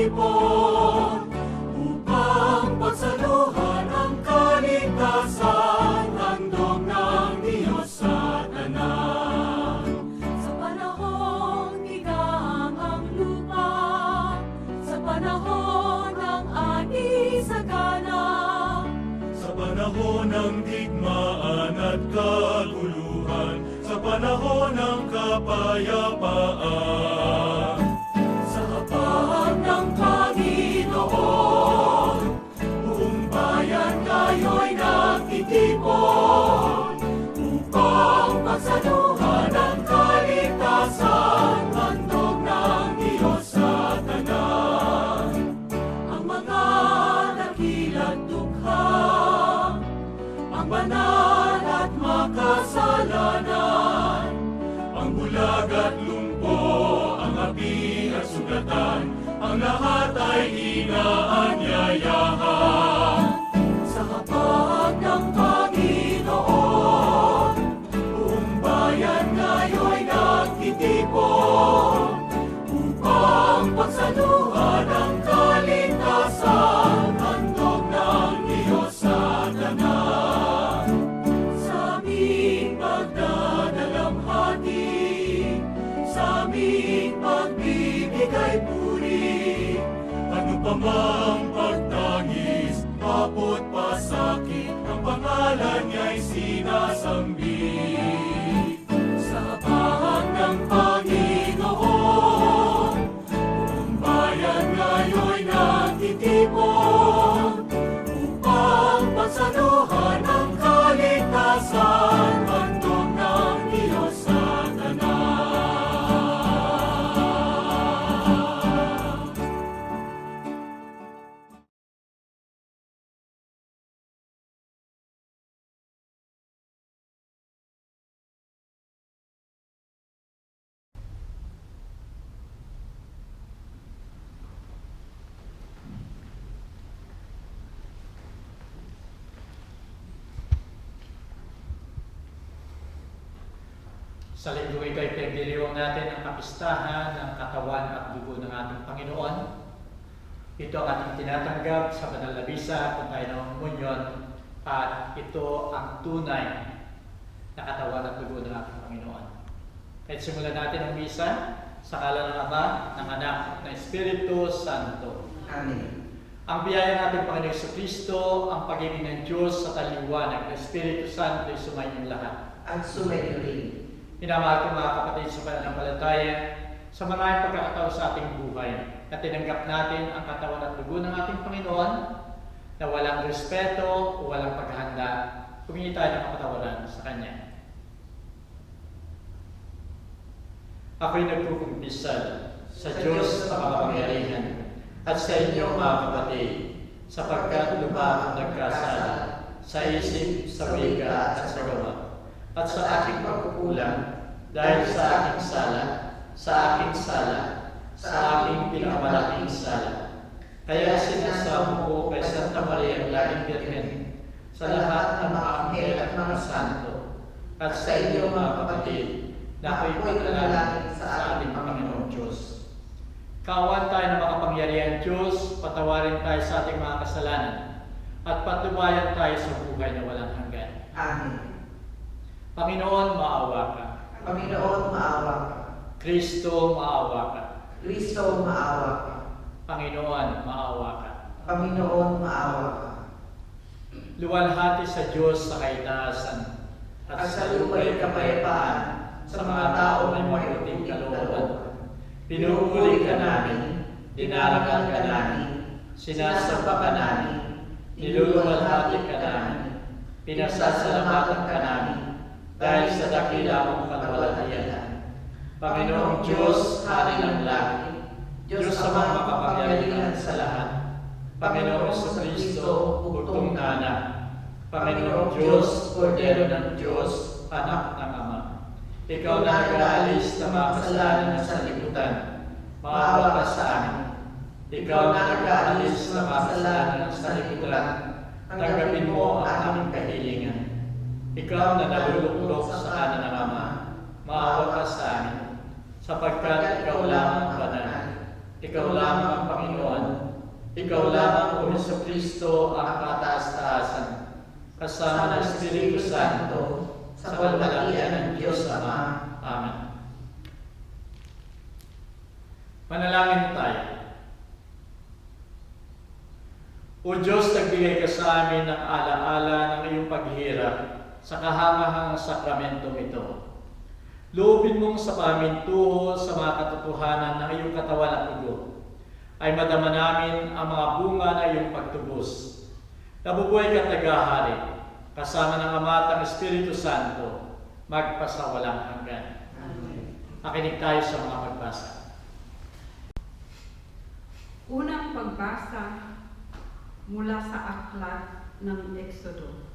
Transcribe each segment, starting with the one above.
nagtitipon upang pagsaluhan ang kaligtasan, handog ng Diyos sa tanan. Sa panahon higang ang lupa, sa panahon ng ani sagana, sa panahon ng digmaan at kaguluhan, sa panahon ng kapayapaan. Sa hapag ng Panginoon, buong bayan ngayo'y nagtitipon upang pagsaluhan ang kaligtasan, handog ng Diyos sa tanan. Ang mga dakila't dukha, ang banal at makasalanan, ang bulag at lumpo, ang api at sugatan, ang lahat ay inaanyayahan. Sa hapag ng Panginoon, buong bayan ngayo'y nagtitipon upang pagsaluhan ang kaligtasan, handog ng Diyos sa tanan. Sa aming pagdadalamhati, sa aming pagbibigay puri, ano pa mang pagtangis, apot pasakit, ang pangalan niya'y sinasambit. Sa hapag ng Panginoon, buong bayan ngayo'y nagtitipon upang pagsaluhan ang kaligtasan, handog ng Diyos sa tanan. Sa linggo ito ay pinagdiriwang natin ang kapistahan ng katawan at dugo ng ating Panginoon. Ito ang ating tinatanggap sa banal na misa kung tayo ng komunyon, at ito ang tunay na katawan at dugo ng ating Panginoon. Kahit simulan natin ang misa sa ngalan ng Ama, ng Anak, at ng Espiritu Santo. Amen. Ang biyaya natin, Panginoon Jesucristo, ang pag-ibig ng Diyos sa taliwanag ng Espiritu Santo ay sumayin lahat. At sumayo rin. Minamahal ko mga kapatid sa pananampalataya, sa maraming pagkakataon sa ating buhay, na tinanggap natin ang katawan at dugo ng ating Panginoon, na walang respeto o walang paghahanda, humingi tayo ng kapatawaran sa Kanya. Ako'y nagkukumpisal sa Diyos na makapangyarihan at sa inyo mga kapatid, sapagkat lubha ang nagkasala sa isip, sa wika at sa gawa, at sa aking pagkukulang, dahil sa aking sala, sa aking pinakamalaking sala. Kaya sinasamo ko kay Santa Maria ang Laging Birhen, sa lahat ng mga anghel at mga santo, at sa inyo mga kapatid, na ako'y panalangin sa ating Panginoong Diyos. Kawan tayo ng makapangyarihan Diyos, patawarin tayo sa ating mga kasalanan, at patubayan tayo sa buhay na walang hanggan. Amen. Panginoon, maawa ka. Panginoon, maawa ka. Kristo, maawa ka. Kristo, maawa ka. Panginoon, maawa ka. Panginoon, maawa ka. Luwalhati sa Diyos sa kaitaasan, At sa lupa'y kapayapaan sa mga taong may mabuting kalooban. Pinupuri ka namin, dinarangal ka namin, sinasamba ka namin, niluluwalhati ka namin, pinasasalamatan ka namin, dahil sa dakila mong kaluwalhatian. Panginoong Diyos, Hari ng langit, Diyos sa mga makapangyarihan sa lahat, Panginoong Jesucristo, bugtong na anak, Panginoong Diyos, Kordero ng Diyos, Anak ng Ama. Ikaw na nag-aalis ng mga kasalanan ng sanlibutan, maawa ka sa amin. Ikaw na nag-aalis ng mga kasalanan ng sanlibutan, tanggapin mo ang aming kahilingan. Ikaw na naluluklok sa kanan ng Ama, maawa ka sa amin, sapagkat ikaw lamang banal, Ikaw lamang ang Panginoon. Ikaw lamang o Jesucristo ang kataas-taasan, kasama ng Espiritu Santo, sa kalwalhatian ng Diyos Ama. Amen. Manalangin tayo. O Diyos, nagbigay ka sa amin ng alaala ng iyong paghihirap sa kahangahangang sakramentong ito. Loobin mong sa pamintuho sa mga katotohanan ng iyong katawan at dugo, ay madama namin ang mga bunga ng iyong pagtubos. Nabubuhay ka tagahari, kasama ng Ama at ng Espiritu Santo, magpasawalang hanggan. Amen. Makinig tayo sa mga pagbasa. Unang pagbasa mula sa aklat ng Exodo.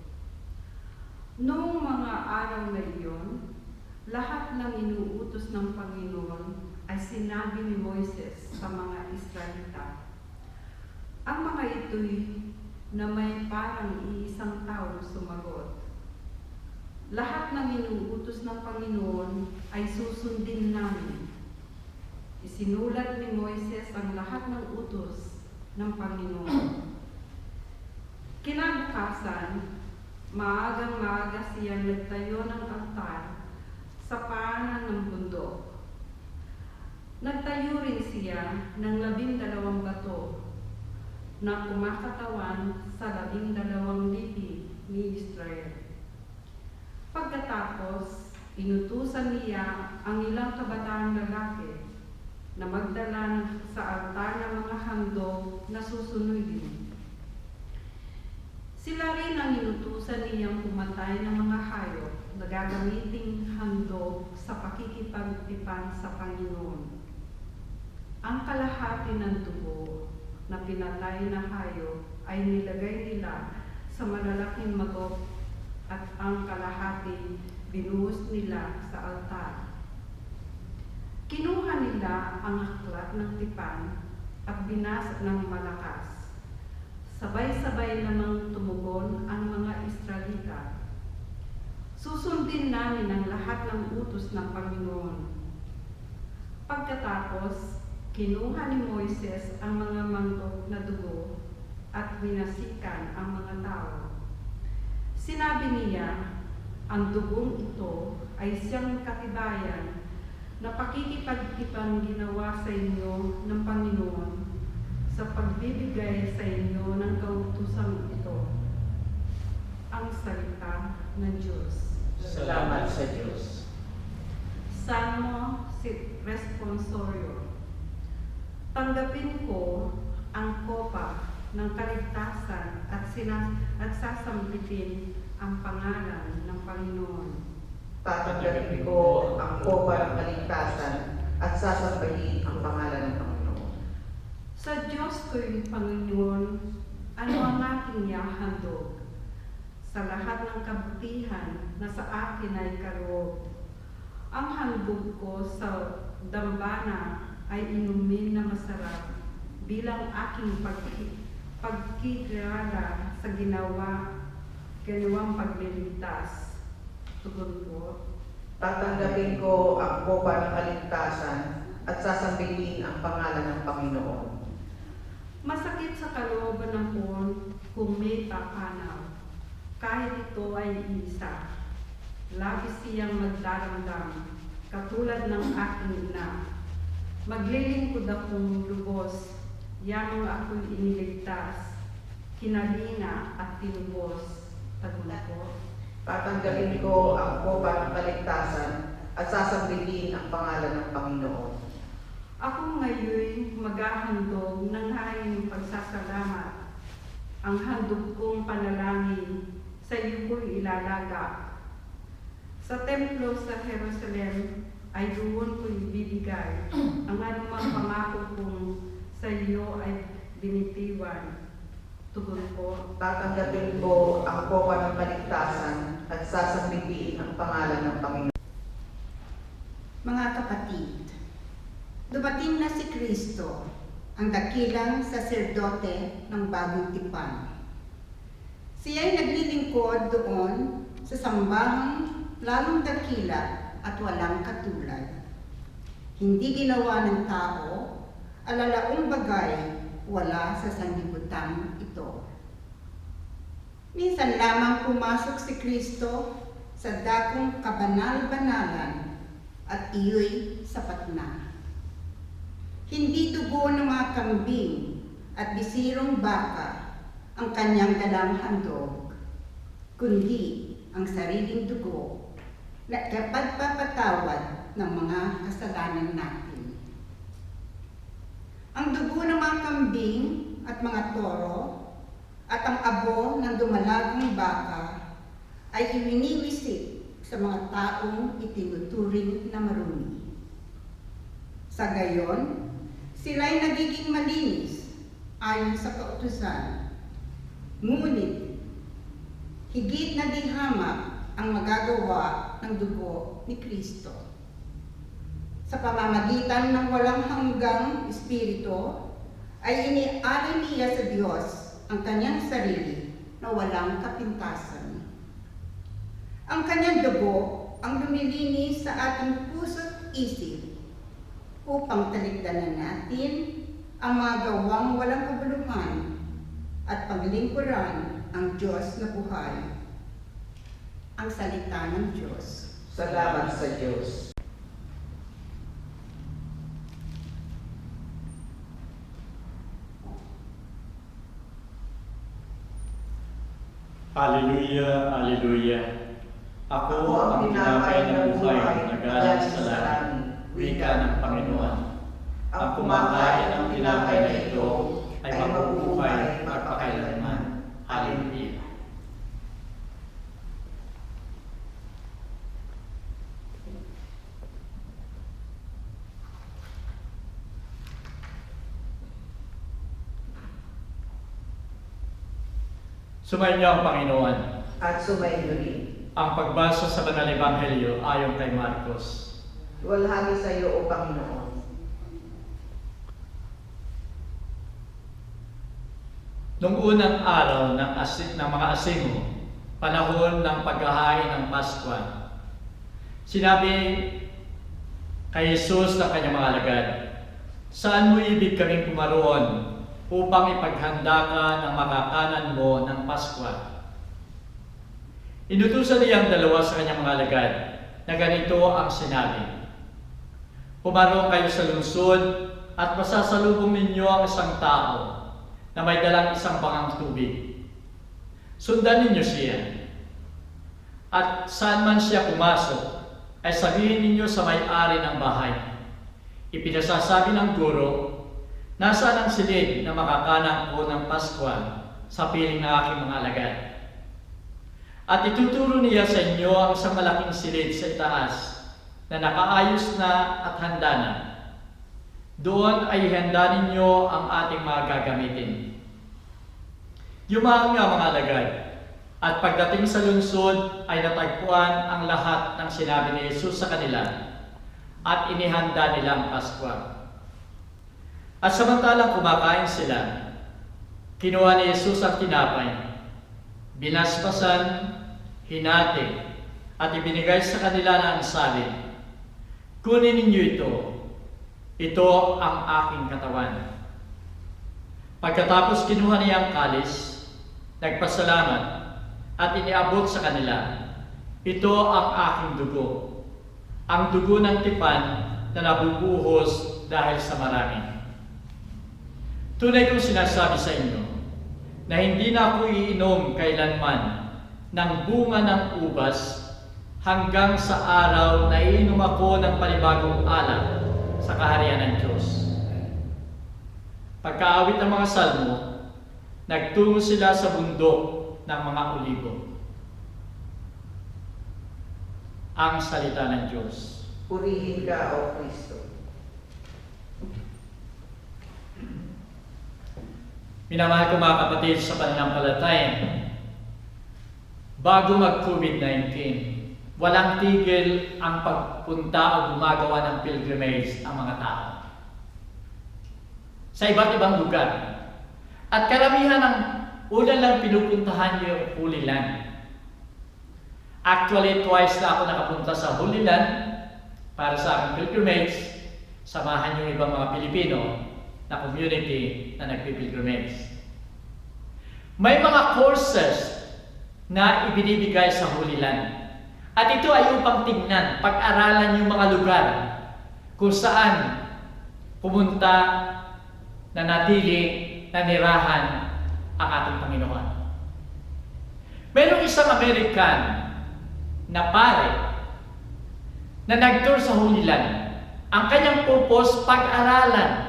Noong mga araw na iyon, lahat ng inuutos ng Panginoon ay sinabi ni Moises sa mga Israelita. Ang mga ito'y na may parang iisang taong sumagot. Lahat ng inuutos ng Panginoon ay susundin namin. Isinulat ni Moises ang lahat ng utos ng Panginoon. Kinabukasan, maagang-maaga siyang nagtayo ng altar sa paanan ng bundok. Nagtayo rin siya ng 12 bato na kumakatawan sa 12 lipi ni Israel. Pagkatapos, inutusan niya ang ilang kabataang lalaki na magdala sa altar ng mga handog na susunodin. Sila rin ang inutusan niyang pumatay ng mga hayop na gagamiting handog sa pakikipagtipan sa Panginoon. Ang kalahati ng dugo na pinatay na hayop ay nilagay nila sa malalaking magok at ang kalahati binuhos nila sa altar. Kinuha nila ang aklat ng tipan at binasa ng malakas. Sabay-sabay namang tumugon ang mga Israelita. Susundin namin ang lahat ng utos ng Panginoon. Pagkatapos, kinuha ni Moises ang mga mangkok na dugo at binasikan ang mga tao. Sinabi niya, ang dugong ito ay siyang katibayan na pakikipagtipang ginawa sa inyo ng Panginoon sa pagbibigay sa inyo ng kautusang ito. Ang salita ng Diyos. Salamat sa Diyos. Salmo Responsorio. Tanggapin ko ang kopa ng kaligtasan at sasambitin ang pangalan ng Panginoon. Tatanggapin ko ang kopa ng kaligtasan at sasambahin ang pangalan ng Panginoon. Sa Diyos ko'y Panginoon, ano ang aking ihahandog? Sa lahat ng kabutihan na sa akin ay kaloob. Ang handog ko sa dambana ay inumin na masarap bilang aking pagkikilala sa ginawang pagliligtas. Tugon ko, Tatanggapin ko ang kopa ng kaligtasan at sasambihin ang pangalan ng Panginoon. masakit sa kalooban ng puon kung may papanaw. Kahit ito ay isa, labis siyang magdaramdam, katulad ng aking ina. Maglilingkod akong lubos, yamang ako'y iniligtas, kinalinga at tinubos. Tagun ko, Tatanggapin ko ang kopa ng kaligtasan at sasambihin ang pangalan ng Panginoon. ako ngayon maghahandog ng haing pagsasalamat. Ang handog kong panalangin, sa iyo ko'y ilalaga. Sa templo sa Jerusalem ay doon ko'y ibibigay. Ang anumang pangako kong sa iyo ay binitiwan. Tugon ko, Tatanggapin ko ang kopa ng kaligtasan at sasambihin ang pangalan ng Panginoon. Mga kapatid, dumating na si Kristo, ang dakilang saserdote ng bagong tipan. Siya'y naglilingkod doon sa sambahang lalong dakila at walang katulad. Hindi ginawa ng tao alalaong bagay wala sa sanlibutan ito. Minsan lamang pumasok si Kristo sa dakong kabanal-banalan at iyo'y sapat na. Hindi dugo ng mga kambing at bisirong baka ang kanyang dalang handog, kundi ang sariling dugo na kapagpapatawad ng mga kasalanan natin. Ang dugo ng mga kambing at mga toro at ang abo ng dumalagong baka ay iwiniwisik sa mga taong itinuturing na marumi. Sa gayon, sila'y nagiging malinis ayon sa kautusan. Ngunit, higit na di hamak ang magagawa ng dugo ni Kristo. Sa pamamagitan ng walang hanggang espiritu, ay inialay niya sa Diyos ang kanyang sarili na walang kapintasan. Ang kanyang dugo ang lumilinis sa ating puso't isip upang talikdanan natin ang mga gawang walang kabuluhan at paglingkuran ang Diyos na buhay. Ang salita ng Diyos. Salamat sa Diyos. Hallelujah, Hallelujah. Ako ang tinapay ng buhay na galing sa langit, wika ng Panginoon. Ang kumakain ng tinapay na ito ay mabubuhay magpakailanman. Hallelujah. Sumayin niyo ang Panginoon. At sumainyo rin. Ang pagbasa sa Banal Ebanghelyo ayon kay Marcos. Luwalhati sa iyo, O Panginoon. Nung unang araw ng mga asimo, panahon ng paghahain ng Paskwa, sinabi kay Jesus ng kanyang mga alagad, "Saan mo ibig kaming pumaroon upang ipaghanda ka ng makakanan mo ng Paskwa?" Inutusan niya ang dalawa sa kanyang mga alagad na ganito ang sinabi, "Pumaroon kayo sa lungsod at masasalubong ninyo ang isang tao na may dalang isang bangang tubig. Sundan ninyo siya. At saan man siya pumasok, ay sabihin ninyo sa may-ari ng bahay, ipinasasabi ng guro, nasaan ang silid na makakanan ko ng Paskwa sa piling ng aking mga alagad? At ituturo niya sa inyo ang isang malaking silid sa itaas na nakaayos na at handa na. Doon ay ihanda ninyo ang ating mga gagamitin." Yumaon nga mga alagad, at pagdating sa lungsod ay natagpuan ang lahat ng sinabi ni Jesus sa kanila at inihanda nila ang Paskwa. At samantalang kumakain sila, kinuha ni Jesus ang tinapay, binasbasan, hinati, at ibinigay sa kanila na ang sabi, "Kunin ninyo ito. Ito ang aking katawan." Pagkatapos kinuha niya ang kalis, nagpasalamat at iniabot sa kanila, "Ito ang aking dugo, ang dugo ng tipan na nabubuhos dahil sa marami. Tunay kong sinasabi sa inyo na hindi na ako iinom kailanman ng bunga ng ubas hanggang sa araw na iinom ako ng panibagong alak sa kaharian ng Diyos." Pagkaawit ng mga salmo, nagtungo sila sa bundok ng mga olibo. Ang salita ng Diyos. Purihin ka, O Kristo. Minamahal ko mga kapatid sa pananampalataya, bago mag-COVID-19, walang tigil ang pagpunta o gumagawa ng pilgrimage ang mga tao sa iba't ibang lugar. At karamihan ng una lang pinupuntahan niyo yung Holy Land. Actually, twice na ako nakapunta sa Holy Land para sa aking pilgrimage. Samahan yung ibang mga Pilipino na community na nagpipilgrimage. May mga courses na ibinibigay sa Holy Land. At ito ay upang tingnan, pag-aralan yung mga lugar kung saan pumunta, nanatili, nanirahan ang ating Panginoon. Mayroong isang American na pare na nag-tour sa Holy Land. Ang kanyang purpose, pag-aralan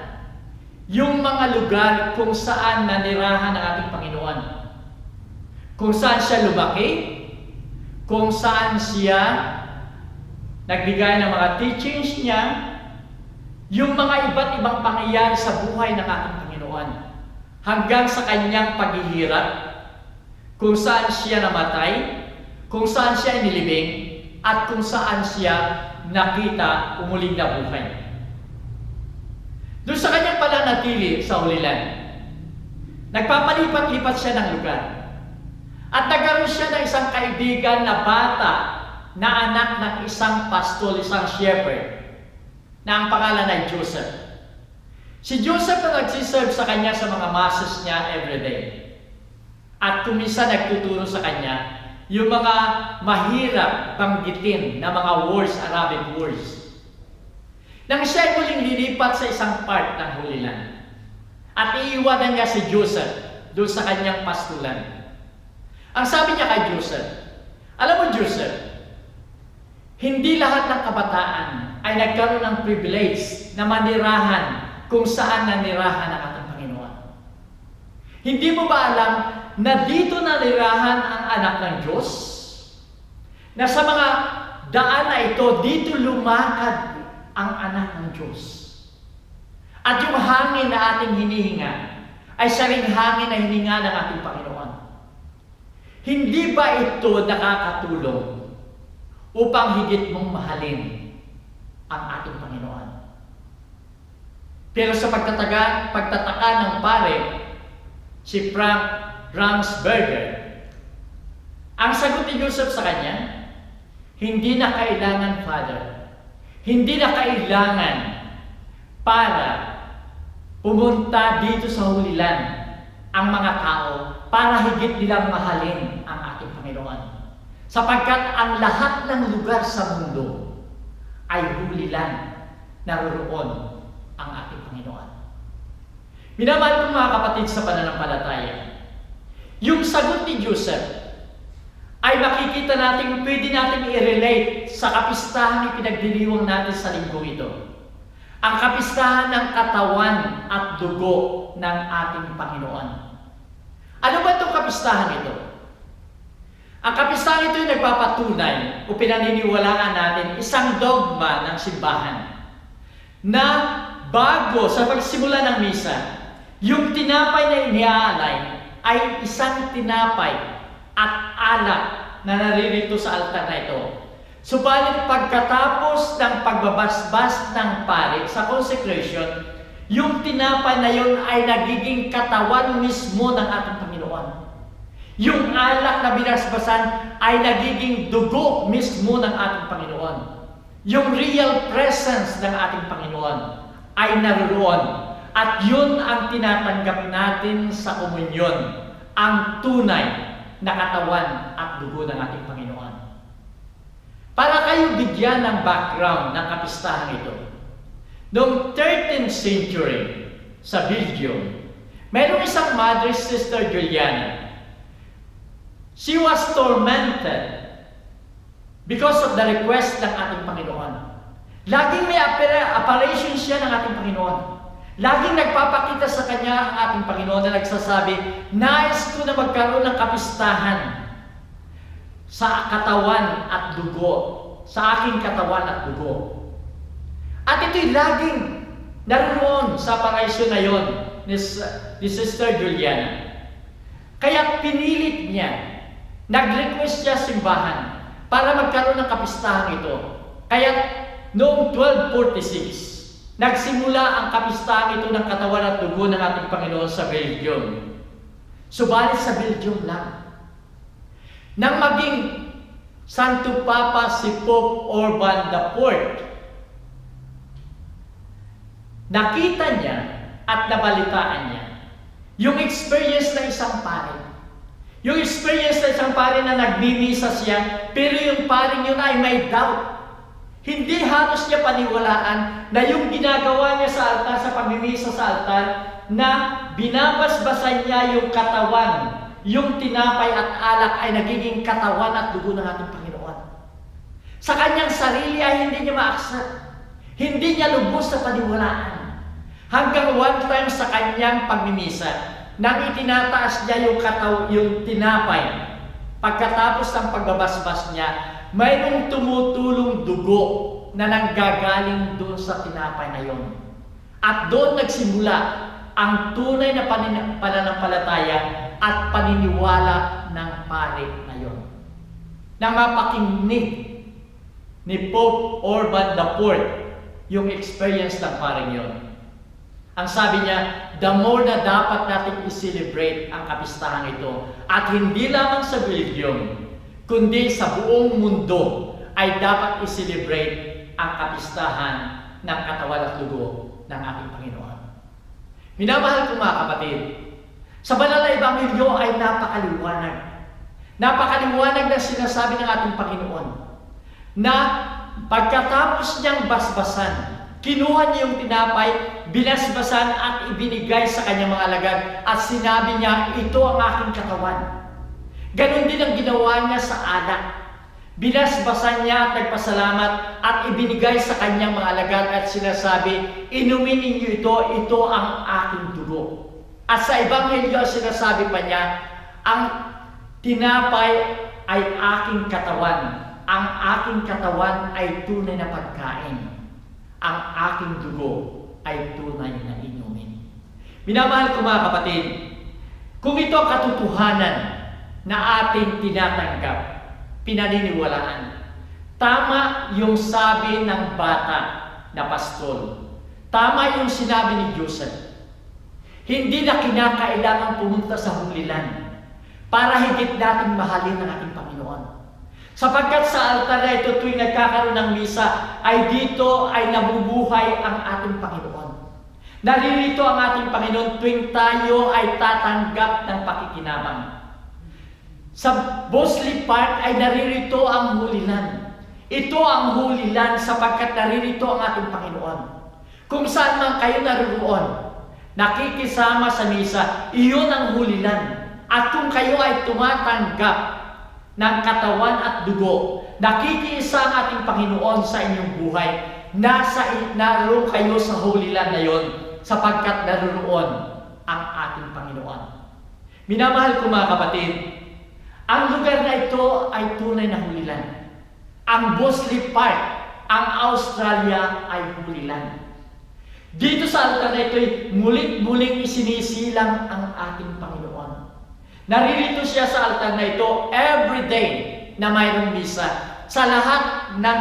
yung mga lugar kung saan nanirahan ang ating Panginoon. Kung saan siya lumaki, kung saan siya nagbigay ng mga teachings niya, yung mga iba't ibang pangyayari sa buhay ng ating Panginoon, hanggang sa kanyang paghihirap, kung saan siya namatay, kung saan siya inilibing, at kung saan siya nakita umuling na buhay. Doon sa kanyang pananatili sa Holy Land, nagpapalipat-lipat siya ng lugar. At nagkaroon siya ng isang kaibigan na bata na anak ng isang pastol, isang shepherd, na ang pangalan ay Joseph. Si Joseph na nagsiserve sa kanya sa mga masses niya everyday. At kung minsan nagtuturo sa kanya yung mga mahirap banggitin na mga words, Arabic words. Nang siya ay muling lilipat sa isang part ng Holy Land, at iiwanan niya si Joseph doon sa kanyang pastulan. Ang sabi niya kay Joseph, alam mo Joseph, hindi lahat ng kabataan ay nagkaroon ng privilege na manirahan kung saan nanirahan ang ating Panginoon. Hindi mo ba alam na dito nanirahan ang anak ng Diyos? Na sa mga daan na ito, dito lumakad ang anak ng Diyos. At yung hangin na ating hinihinga ay saring hangin na hininga ng ating Panginoon. Hindi ba ito nakakatulong upang higit mong mahalin ang ating Panginoon? Pero sa pagtataka ng pare, si Frank Ramsberger, ang sagot ni Joseph sa kanya, hindi na kailangan, Father. Hindi na kailangan para pumunta dito sa Holy Land ang mga tao para higit nilang mahalin ang ating Panginoon. Sapagkat ang lahat ng lugar sa mundo ay Holy Land, naroroon ang ating Panginoon. Minamahal kong mga kapatid sa pananampalataya, yung sagot ni Joseph ay makikita natin, pwede natin i-relate sa kapistahan na pinagdiriwang natin sa linggo ito. Ang kapistahan ng katawan at dugo ng ating Panginoon. Ano ba itong kapistahan ito? Ang kapistahan ito ay nagpapatunay o pinaniniwalaan natin isang dogma ng simbahan na bago sa pagsimula ng misa, yung tinapay na iniaalay ay isang tinapay at alak na naririto sa altar na ito. Subalit pagkatapos ng pagbabasbas ng pare sa consecration, yung tinapay na yun ay nagiging katawan mismo ng ating Panginoon. Yung alak na binasbasan ay nagiging dugo mismo ng ating Panginoon. Yung real presence ng ating Panginoon ay naroon. At yun ang tinatanggap natin sa komunyon, ang tunay na katawan at dugo ng ating Panginoon. Para kayo bigyan ng background ng kapistahan ito, noong 13th century sa Belgium, mayroong isang Mother Sister Juliana. She was tormented because of the request ng ating Panginoon. Laging may apparition siya ng ating Panginoon. Laging nagpapakita sa kanya ang ating Panginoon na nagsasabi, nais ko na magkaroon ng kapistahan sa katawan at dugo, sa aking katawan at dugo. At ito'y laging naroon sa apparition na yon ni Sister Juliana. Kaya pinilit niya, nag-request siya simbahan para magkaroon ng kapistahan ito. Kaya noong 1246, nagsimula ang kapistahan ito ng katawan at dugo ng ating Panginoon sa Belgium. Subalit sa Belgium lang. Nang maging Santo Papa si Pope Urban IV, nakita niya at nabalitaan niya. Yung experience ng isang pare. Yung experience ng isang pare na nagmimisa siya, pero yung paring yun ay may doubt. Hindi halos niya paniwalaan na yung ginagawa niya sa altar, sa pagmimisa sa altar, na binabasbasan niya yung katawan, yung tinapay at alak ay nagiging katawan at dugo ng ating Panginoon. Sa kanyang sarili ay hindi niya ma-accept. Hindi niya lubos sa paniwalaan. Hanggang one time sa kanyang pagmimisa, nang itinataas niya yung tinapay, pagkatapos ng pagbabasbas niya, mayroong tumutulong dugo na nanggagaling doon sa tinapay na yon. At doon nagsimula ang tunay na pananampalataya at paniniwala ng pare na yon. Nang mapakinig ni Pope Urban IV yung experience ng pareng yon. Ang sabi niya, the more na dapat natin i-celebrate ang kapistahan ito, at hindi lamang sa Belgium, kundi sa buong mundo ay dapat i-celebrate ang kapistahan ng katawan at dugo ng ating Panginoon. Minamahal ko mga kapatid, sa banal na ebanghelyo ay napakaliwanag. Napakaliwanag na sinasabi ng ating Panginoon na pagkatapos niyang basbasan, kinuha niya yung tinapay, binasbasan at ibinigay sa kanyang mga alagad at sinabi niya, ito ang aking katawan. Ganon din ang ginawa niya sa alak. Binasbasan niya at nagpasalamat at ibinigay sa kanyang mga alagad at sinasabi, inumin ninyo ito ang aking dugo. At sa ebanghelyo sinasabi pa niya, ang tinapay ay aking katawan. Ang aking katawan ay tunay na pagkain. Ang aking dugo ay tunay na inumin. Minamahal ko mga kapatid, kung ito ang katotohanan na ating tinatanggap, pinaniniwalaan, tama yung sabi ng bata na pastol. Tama yung sinabi ni Joseph. Hindi na kinakailangan pumunta sa hulilan para higit natin mahalin ang ating Panginoon. Sapagkat sa altar na ito tuwing nagkakaroon ng misa, ay dito ay nabubuhay ang ating Panginoon. Naririto ang ating Panginoon tuwing tayo ay tatanggap ng pakikinabang. Sa Bosley Park ay naririto ang hulilan. Ito ang hulilan sapagkat naririto ang ating Panginoon. Kung saan man kayo naroon, nakikisama sa misa, iyon ang hulilan. At kung kayo ay tumatanggap ng katawan at dugo, nakikiisa ang ating Panginoon sa inyong buhay, naroon kayo sa hulilan na yon sapagkat naroon ang ating Panginoon. Minamahal ko mga kapatid, ang lugar na ito ay tunay na hulilan. Ang Bosley Park, ang Australia ay hulilan. Dito sa altar na ito ay muling isinisilang ang ating Panginoon. Naririto siya sa altar na ito every day na mayroong misa. Sa lahat ng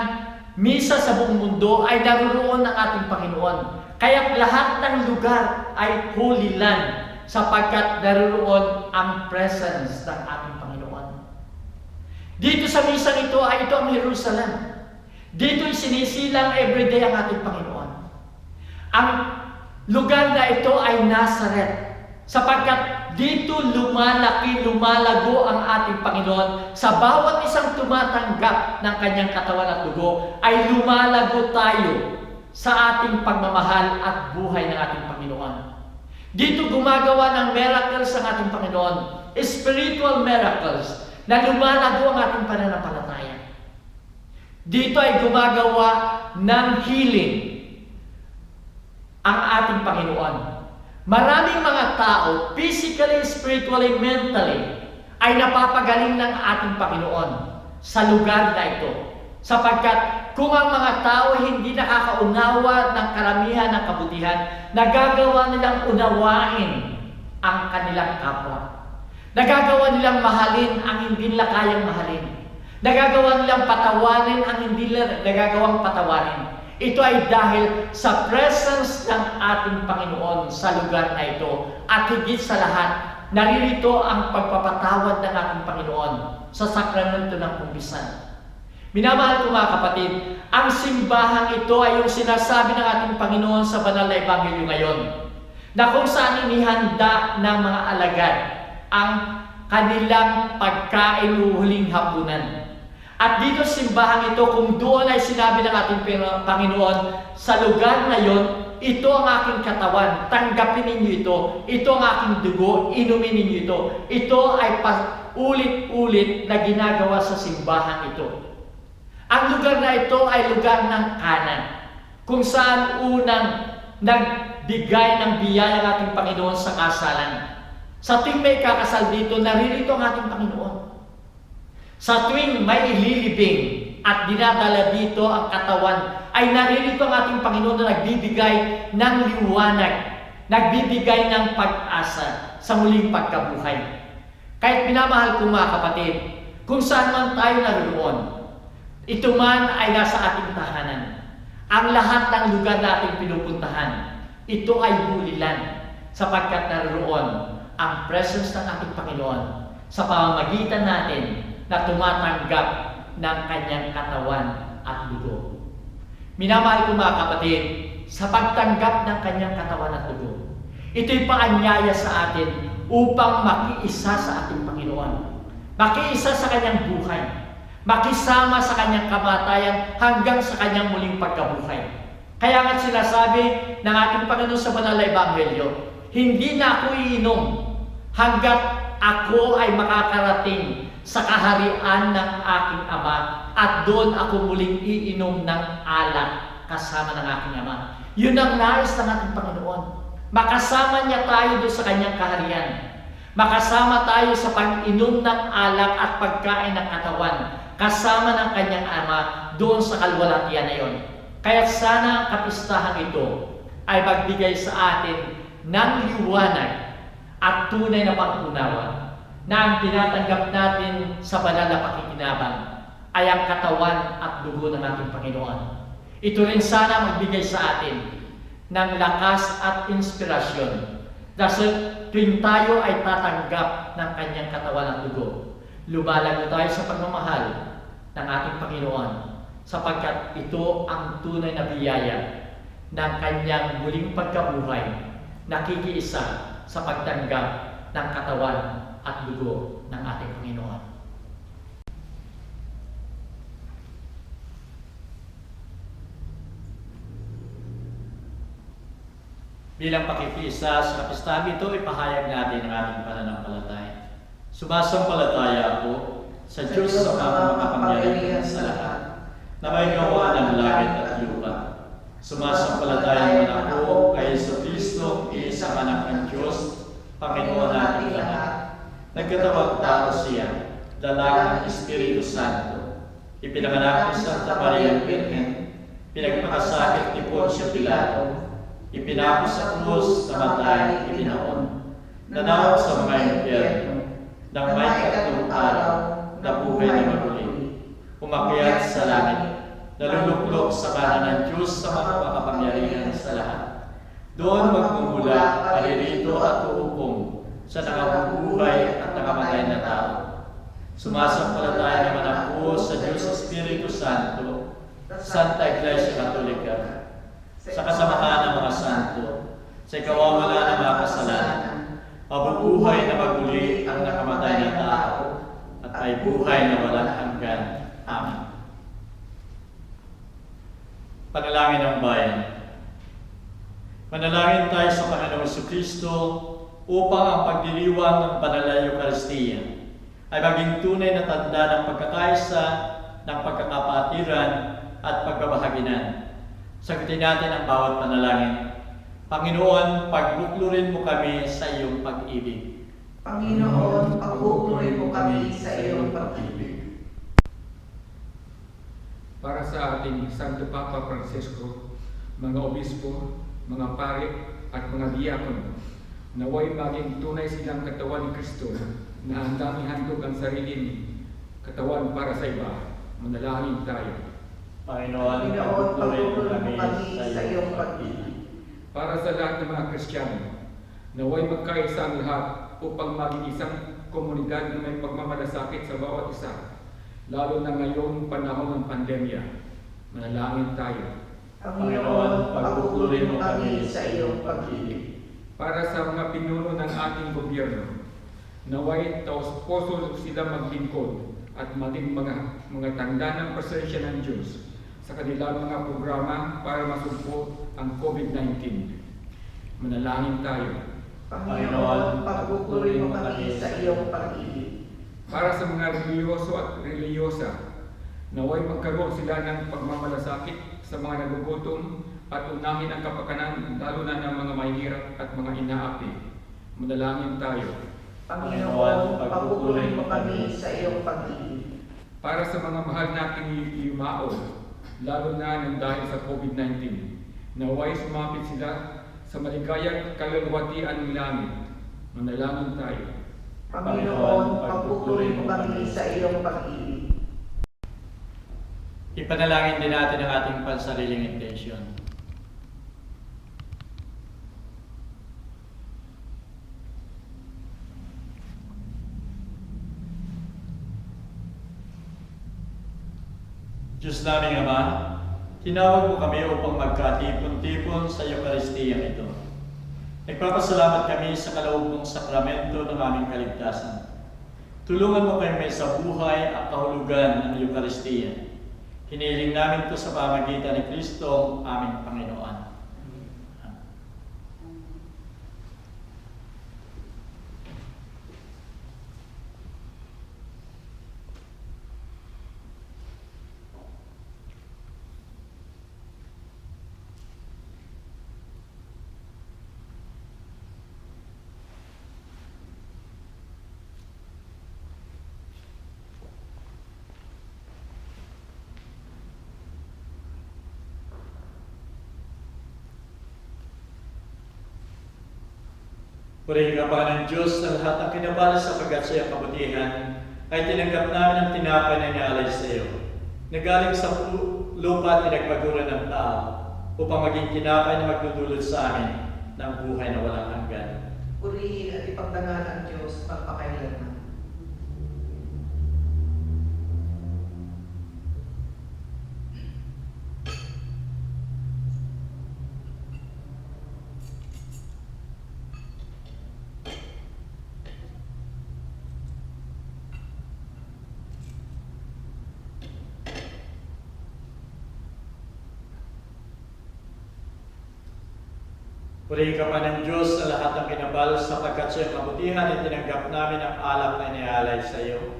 misa sa buong mundo ay naroon ang ating Panginoon. Kaya lahat ng lugar ay holy land sapagkat naroon ang presence ng ating Panginoon. Dito sa misa nito ay ito ang Jerusalem. Dito sinisilang every day ang ating Panginoon. Ang lugar na ito ay Nazareth. Sapagkat dito lumalago ang ating Panginoon. Sa bawat isang tumatanggap ng kanyang katawan at dugo, ay lumalago tayo sa ating pagmamahal at buhay ng ating Panginoon. Dito gumagawa ng miracles ang ating Panginoon, spiritual miracles, na lumalago ang ating pananampalataya. Dito ay gumagawa ng healing ang ating Panginoon. Maraming mga tao, physically, spiritually, mentally, ay napapagaling ng ating Panginoon sa lugar na ito. Sapagkat kung ang mga tao hindi nakakaunawa ng karamihan ng kabutihan, nagagawa nilang unawain ang kanilang kapwa. Nagagawa nilang mahalin ang hindi nila kayang mahalin. Nagagawa nilang patawarin ang hindi nila nagagawang patawarin. Ito ay dahil sa presence ng ating Panginoon sa lugar na ito. At higit sa lahat, naririto ang pagpapatawad ng ating Panginoon sa sakramento ng kumpisan. Minamahal ko mga kapatid, ang simbahang ito ay yung sinasabi ng ating Panginoon sa banal na ebanghelyo ngayon. na kung saan inihanda ng mga alagad ang kanilang pagkain huling hapunan. At dito simbahan ito, kung doon ay sinabi ng ating Panginoon, sa lugar na yon, ito ang aking katawan, tanggapin ninyo ito. Ito ang aking dugo, inumin ninyo ito. Ito ay ulit-ulit na ginagawa sa simbahan ito. Ang lugar na ito ay lugar ng kanan, kung saan unang nagbigay ng biyaya ng ating Panginoon sa kasalan. Sa tuwing may kakasal dito, naririto ang ating Panginoon. Sa tuwing may ililibing at dinadala dito ang katawan, ay naririto ang ating Panginoon na nagbibigay ng liwanag, nagbibigay ng pag-asa sa muling pagkabuhay. Kahit minamahal ko mga kapatid, kung saan man tayo naroon, ito man ay nasa ating tahanan. Ang lahat ng lugar na ating pinupuntahan, ito ay bulilan sapagkat naroon ang presence ng ating Panginoon sa pamamagitan natin na tumatanggap ng kanyang katawan at dugo. Minamahal ko mga kapatid, sa pagtanggap ng kanyang katawan at dugo, ito'y paanyaya sa atin upang makiisa sa ating Panginoon, makiisa sa kanyang buhay, makisama sa kanyang kamatayan hanggang sa kanyang muling pagkabuhay. Kaya nga sinasabi ng ating Panginoon sa Banal na Ebanghelyo, hindi na ako iinom hanggat ako ay makakarating sa kaharian ng aking Ama at doon ako muling iinom ng alak kasama ng aking Ama. Yun ang nais ng ating Panginoon. Makasama niya tayo doon sa kanyang kaharian. Makasama tayo sa pag-inom ng alak at pagkain ng katawan kasama ng kanyang Ama doon sa kalwalatian na yon. Kaya sana ang kapistahan ito ay magbigay sa atin ng liwanag at tunay na pag-unawa na ang tinatanggap natin sa banal na pakikinabang ay ang katawan at dugo ng ating Panginoon. Ito rin sana magbigay sa atin ng lakas at inspirasyon dahil tuwing tayo ay tatanggap ng kanyang katawan at dugo, lumalago tayo sa pagmamahal ng ating Panginoon sapagkat ito ang tunay na biyaya ng kanyang muling pagkabuhay, nakikiisa sa pagtanggap ng katawan at dugo ng ating Panginoon. Bilang pakikiisa sa kapistahan ito, ipahayag natin ang ating pananampalataya. Sumasampalataya ako sa Diyos sa makapangyarihan sa lahat, na may gawa ng langit at lupa. Sumasampalataya naman ako kay Jesucristo, isang anak ng Diyos, Panginoon nating lahat. Nagkatawag tao siya, dalang ng Espiritu Santo. Ipinanganak ni Santa Maria Virgen, pinagpakasakit ni Poncio Pilato, ipinako sa krus, namatay, ibinaon, nanawag sa mga impyerno, nang may katlong araw, nabuhay na maguli, umakyat sa langit, naluluklok sa kanan ng Diyos sa mga makapangyarihan sa lahat. Doon magmumula, alirito at uupong sa nakabubuhay at nakamatay na tao. Sumasampalataya naman ako sa Diyos Espiritu Santo, Santa Iglesia Katolika, sa kasamahan ng mga santo, sa kawawalan ng mga kasalanan, mabubuhay na maguli ang nakamatay na tao, at may buhay na walang hanggan. Amen. Panalangin ng bayan. Manalangin tayo sa Panginoong Jesucristo upang ang pagdiriwang ng banal na Eucharistia ay maging tunay na tanda ng pagkakaisa, ng pagkakapatiran at pagbabahaginan. Sagutin natin ang bawat panalangin. Panginoon, pagbuklurin mo kami sa iyong pag-ibig. Panginoon, pagbuklurin mo kami sa iyong pag-ibig. Para sa ating Santo Papa Francisco, mga obispo, mga pari at mga diakono, naway maging tunay silang katawan ni Kristo na handang ihandog ang sariling katawan para sa iba. Manalangin tayo. Panginoon, pagbuklurin mo kami sa iyong pag-ibig. Para sa lahat ng mga Kristiyano, naway magkaisa ang lahat upang maging isang komunidad na may pagmamalasakit sa bawat isa, lalo na ngayong panahon ng pandemya. Manalangin tayo. Panginoon, pagbuklurin mo kami sa iyong pag-ibig. para sa mga pinuno ng ating gobyerno. Naway taos-puso sila maglingkod at maging mga tanda ng presensya ng Diyos sa kanilang mga programa para masugpo ang COVID-19. Manalangin tayo. Panginoon, pagpupuri mo kami sa iyong pag-ibig. Para sa mga reliyoso at reliyosa, naway magkaroon sila ng pagmamalasakit sa mga nagugutom at unahin ang kapakanan lalo na ng mga mahihirap at mga inaapi. Manalangin tayo. Panginoon, pagpupuri mo kami sa iyong pag-ibig. Para sa mga mahal nating yumao, lalo na ng dahil sa COVID-19, naway sumapit sila sa maligayang kaluluwatian ng langit. Manalangin tayo. Panginoon, pagpupuri mo kami sa iyong pag-ibig. Ipanalangin din natin ang ating pansariling intensyon. Diyos naming Ama, tinawag mo kami upang magkatipon-tipon sa Eukaristiyang ito. Nagpapasalamat kami sa kaloob mong sakramento ng aming kaligtasan. Tulungan mo kami sa buhay at kahulugan ng Eukaristiya. Hiniling namin ito sa pamagitan ni Kristo, aming Panginoon. Purihin ka pa ng Diyos na lahat ng kinabala sa pagkatsayang kabutihan ay tinanggap namin ang tinapay na inaalay sa iyo. Nagaling sa lupa at pinagpaguran ng tao upang maging tinapay na magdudulot sa amin ng buhay na walang hanggan. Purihin at ipagdangal ang Diyos magpakailanman. Purihin ka pa ng Diyos na lahat ng kinabal sa pagkatsayang kabutihan ay tinanggap namin ang alak na inialay sa iyo.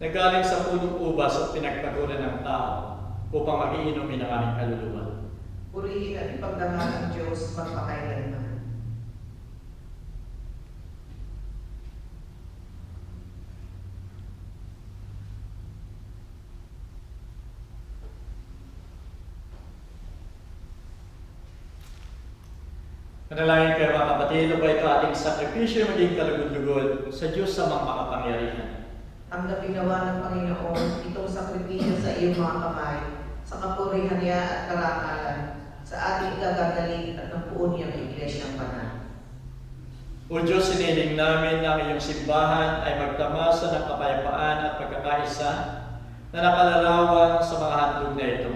Nagaling sa punong ubas at pinagpaguran ng tao upang magiinumin ang aming kaluluwa. Purihin at ipagdangal ang Diyos magpakailanman. Manalangin kayo mga kapatid, upay ito ating sakripisyo maging kalugod-lugod sa Diyos sa mga makapangyarihan. Ang napinawa ng Panginoon itong sakripisyo sa iyong mga kamay, sa kapurihan niya at karangalan, sa ating gagagaling at ng buo niyang iglesyang banal. O Diyos, siniling namin na ang iyong simbahan ay magtamasa ng kapayapaan at pagkakaisa na nakalarawan sa mga handog na ito,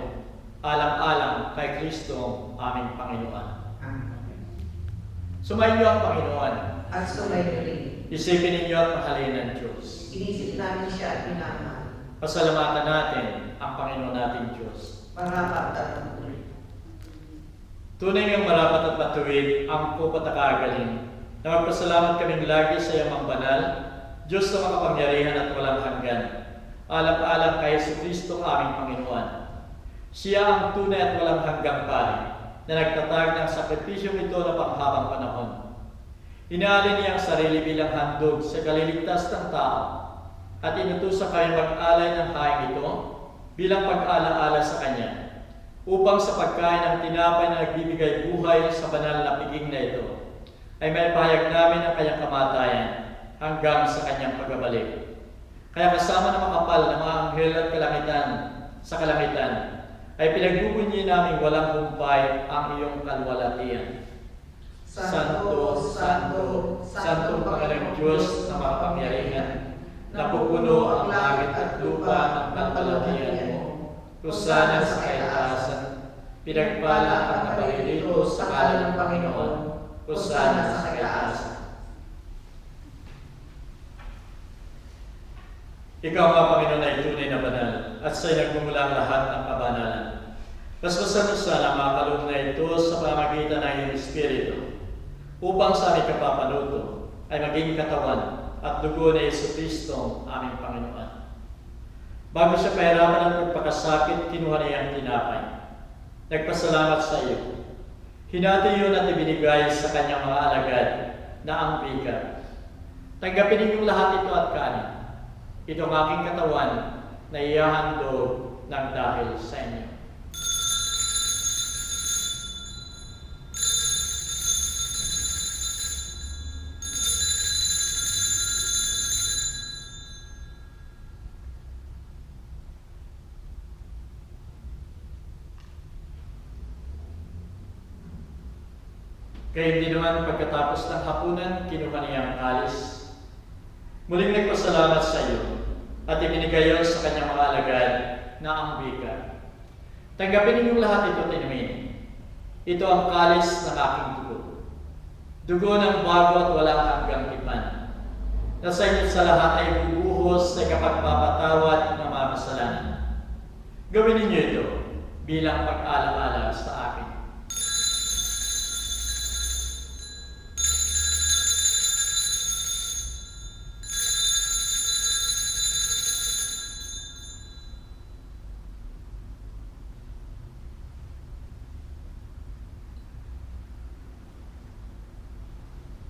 alang-alang kay Kristo aming Panginoon. Sumainyo ang Panginoon. At sumayo rin. Isipin ninyo at mahalin ng Diyos. Inisip namin siya at minamahal. Pasalamatan natin ang Panginoon nating Diyos. Marapat at matuloy. Tunay ngang marapat at matuwid ang pagpatakaagaling na magpasalamat kaming lagi sa iyong banal, Diyos na makapangyarihan at walang hanggan, alang-alang kay Jesucristo aming Panginoon. Siya ang tunay at walang hanggang pari na nagtatag ng sakripisyong ito na panghabang panahon. Inaalay niya ang sarili bilang handog sa kaliligtas ng tao at inutusan kayo mag-alay ng haing ito bilang pag-alaala sa Kanya upang sa pagkain ng tinapay na nagbibigay buhay sa banal na piging na ito ay may pahayag namin ang Kanyang kamatayan hanggang sa Kanyang pagbabalik. Kaya kasama ng makapal na mga anghel at kalangitan sa kalangitan ay pinagbubunyi namin walang humpay ang iyong kalwalatian. Santo, Santo, Santong Panginoong Diyos na makapangyarihan, napupuno ang langit at lupa ng kalwalatian mo. Kusana sa kaitaasan, pinagpala ang naparilito sa ngalan ng Panginoon, Hosana sa kaitaasan. Ikaw nga, Panginoon, ay tunay na banal, at sa'yo nagmumula ang lahat ng kabanalan. Paspasan mo sana mga kaloob na ito sa pamamagitan ng iyong Espiritu, upang sa aming kapapanuto ay maging katawan at dugo ni Jesucristo, aming Panginoon. Bago siya pahirapan ng pagpakasakit, kinuha niya ang tinapay. Nagpasalamat sa iyo. Hinati yun at ibinigay sa kanyang mga alagad na ang bigat. Tanggapin ninyong lahat ito at kanin. Ito ang aking katawan na ihahandog ng dahil sa inyo. Kaya hindi naman pagkatapos ng hapunan, kinuha niya ang kalis. Muling nagpasalamat sa iyo at ibinigay yon sa kanyang mga alagad na ang bika. Tanggapin ninyong lahat ito at inumin. Ito ang kalis ng aking dugo. Dugo ng bago at walang hanggang tipan. Na sa inyo sa lahat ay bubuhos sa kapagpapatawad ng mga kasalanan. Gawin ninyo ito bilang pag-alaala sa akin.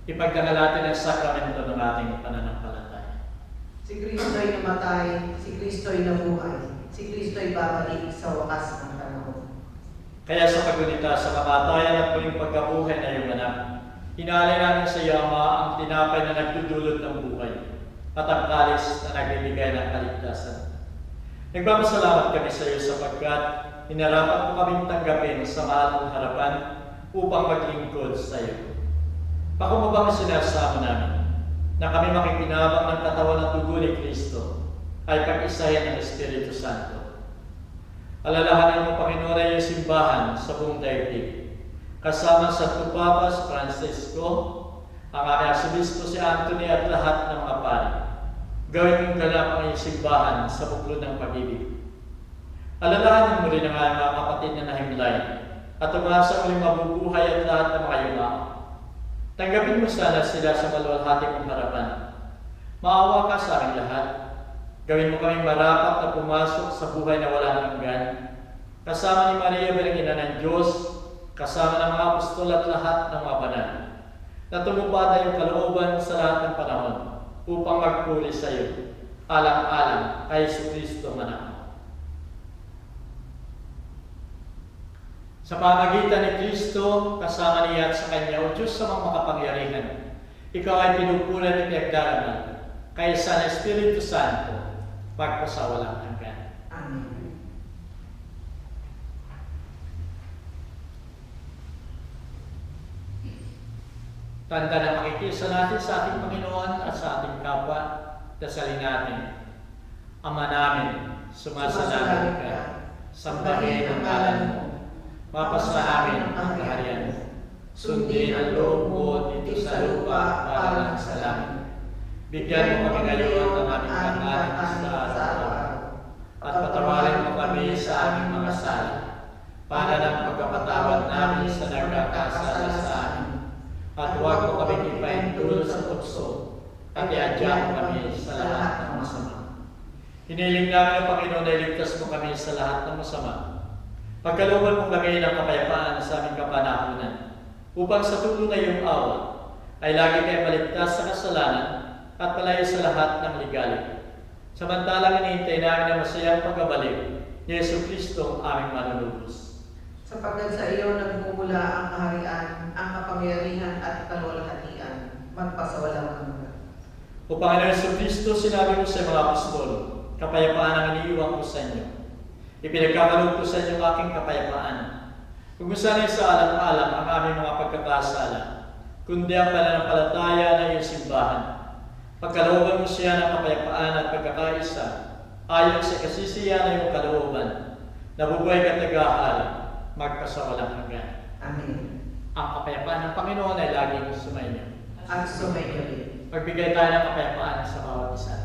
Ipagdangal natin ang sakramento ng ating pananampalataya. Si Kristo'y namatay, si Kristo'y nabuhay, si Kristo'y babalik sa wakas ng panahon. Kaya sa pagunita sa kamatayan at muling pagkabuhay na iyong anak, hinalay namin sa iyo, Ama, ang tinapay na nagdudulot ng buhay at ang kalis na nagbibigay ng kaligtasan. Nagpapasalamat kami sa iyo sapagkat hinarapan mo kaming tanggapin sa mahal mong harapan upang maglingkod sa iyo. Pakumabang sinasama namin na kami makikinabang ng katawan at dugo ni Kristo ay pag-isahin ng Espiritu Santo. Alalahanin mo, Panginoon, ay iyong simbahan sa buong daigdig. Kasama sa Papas Francisco, ang aming Arsobispo si Anthony at lahat ng mga pari. Gawin mong ganap ang iyong simbahan sa buklod ng pag-ibig. Alalahanin mo rin ang aming mga kapatid na nahimlay at umasa uling mabubuhay at lahat ng mga yumao. Tanggapin mo sana sila sa maluwalhati mong harapan. Maawa ka sa aming lahat. Gawin mo kaming marapat na pumasok sa buhay na walang hanggan. Kasama ni Maria bilang ina ng Diyos, kasama ng mga apostol at lahat ng mga banal. Na tumupad na yung kalooban sa lahat ng panahon upang magpuri sa iyo, alang-alang kay Jesucristo anak. Sa pamagitan ni Kristo, kasama niya at sa Kanya, o Diyos sa mga makapangyarihan, ikaw ay pinupunan at pinagdarama, kaya sa Espiritu Santo, pagpasawalang hanggan. Amen. Tanda na makikisa natin sa ating Panginoon at sa ating kapwa, dasalin natin. Ama namin, sumasalangit ka, sambahin ang ngalan mo. Mapasa amin ang kaharian mo. Sundin ang loob mo dito sa lupa para lang sa langit. Bigyan mo kami ngayon ng aming kakanin sa araw-araw. At patawarin mo kami sa aming mga sala, para ng pagkapatawad namin sa nagkakasala sa amin. At huwag mo kami ipaintulot sa tukso, at iadya mo kami sa lahat ng masama. Hiniling namin ang Panginoon na iligtas mo kami sa lahat ng masama. Pagkalooban mo kami ng kapayapaan sa aming kapanahunan, upang sa tulong na iyong awa ay lagi kayo maligtas sa kasalanan at palayo sa lahat ng ligalig. Samantalang hinihintay namin ang masayang pagkabalik ni Jesucristo ang aming manunubos. Sapagkat sa iyo nagmumula ang kaharian, ang kapangyarihan at kalwalhatian, magpasawalang hanggan. O Panginoon Jesucristo, sinabi mo sa mga apostol, kapayapaan ang iniiwan ko sa inyo. Ipinagkakaloob ko sa inyo ang aking kapayapaan. Huwag mo sana'y sa alam-alam ang aming mga pagkakasala, kundi ang pananampalataya na iyong simbahan. Pagkalooban mo siya ng kapayapaan at pagkakaisa, ayon sa kasisiyan na iyong kalooban, nabubuhay ka tagahal, magpasawalang hanggan. Amen. Ang kapayapaan ng Panginoon ay laging sumainyo. At sumainyo rin. Magbigay tayo ng kapayapaan sa bawat isa.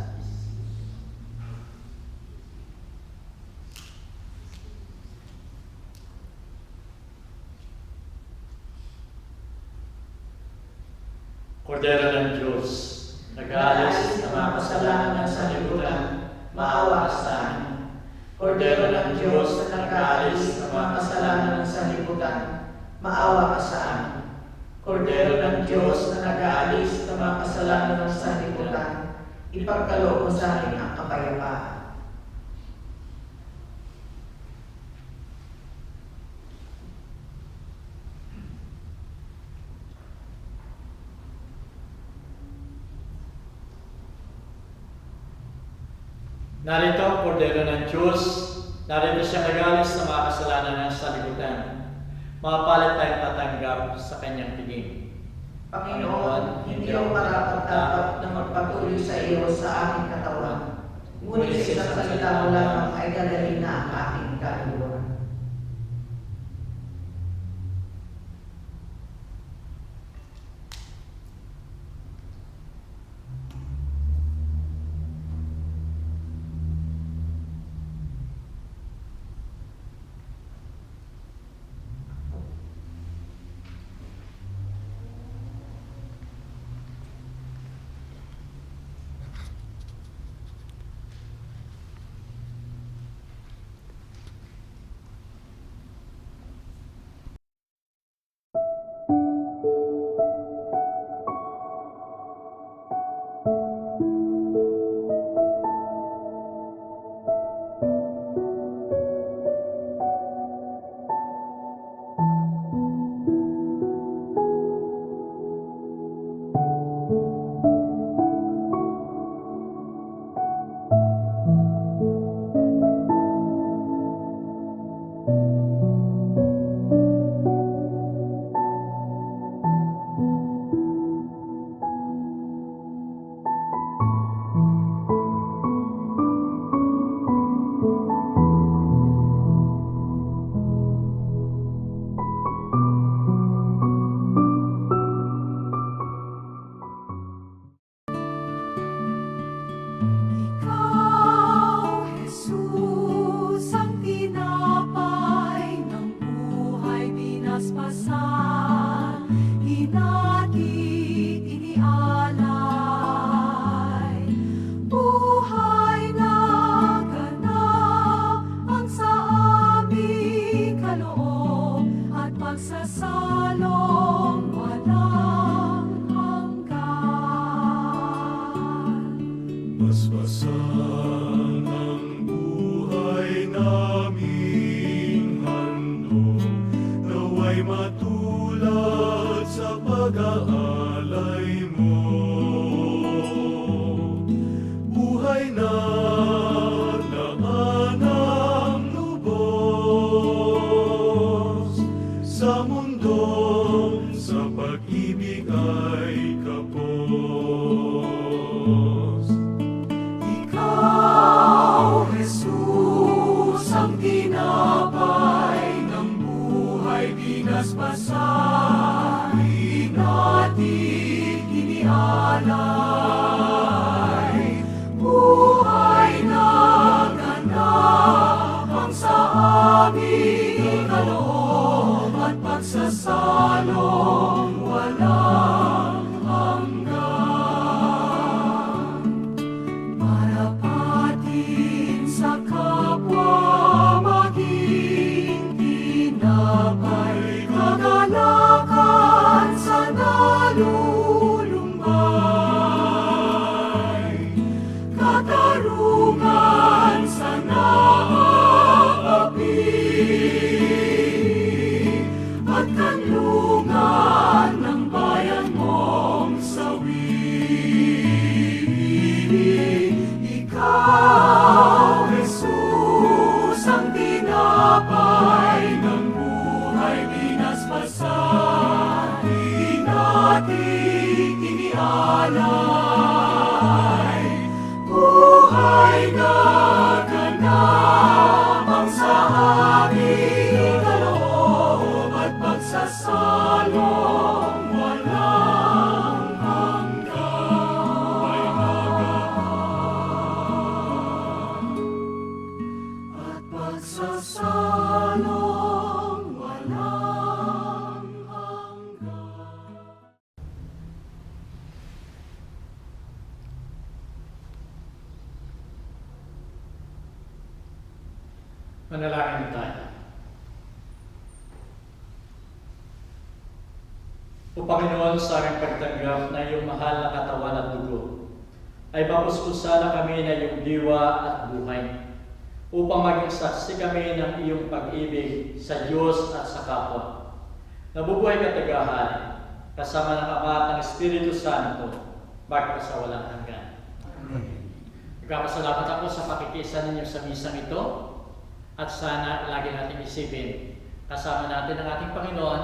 Kordero ng Diyos, nag-aalis ng mga kasalanan ng sanlibutan, maawa ka sa amin. Kordero ng Diyos na nag-aalis ng mga kasalanan ng sanlibutan, maawa ka sa amin. Kordero ng Diyos na nag-aalis ng mga kasalanan ng sanlibutan, ipagkaloob mo sa amin ang kapayapaan. Narito ang Kordero ng Diyos, narito siya nag-alis ng mga kasalanan ng sanlibutan. Mapapalit tayong tatanggap sa kanyang piling. Panginoon, hindi ako marapat-dapat na magpatuloy sa iyo sa aking katawan. Ngunit sa isang salita mo lamang ay gagalin na ang aking kaluluwa. Basbasan ang buhay naming handog, naway matulad sa pag-aalay mo. Buhay na laanang lubos sa mundo, sa pag-ibig ay kapos. Ikaw, Jesus, ang tinapay ng buhay binasbasan, di natin inialay. Buhay na ganap ang sa aming kaloob at pagsasalong walang hanggan. Marapatin sa kapwa maging tinapay, kagalakan sa nalulumbay, katarungan sa naaapi, at kanlungan ng bayan mong sawi. Ikaw, Jesus, ang tinapay ng buhay binasbasan, di natin inialay. Buhay na ganap ang sa aming kaloob at pagsasalo Manalangin tayo. O Panginoon, sa aming pagtanggap na iyong mahal na katawan at dugo, ay mapuspusan kami na iyong diwa at buhay, upang maging saksi kami ng iyong pag-ibig sa Diyos at sa kapwa. Nabubuhay katagahan, kasama ng Ama at ng Espiritu Santo, bagay sa walang hanggan. Nagpapasalamat ako sa pakikiisa ninyo sa misang ito, at sana lagi natin isipin, kasama natin ang ating Panginoon,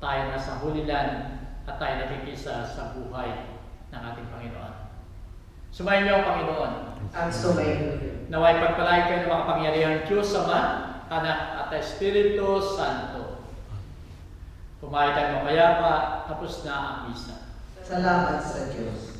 tayo nasa hulilan at tayo nakikisa sa buhay ng ating Panginoon. Sumayin niyo ang Panginoon. At sumayin. Naway pagpalain kayo ng mga pangyarihan Diyos Ama, Anak at Espiritu Santo. Kumain tayo mapayapa, tapos na ang misa. Salamat sa Diyos.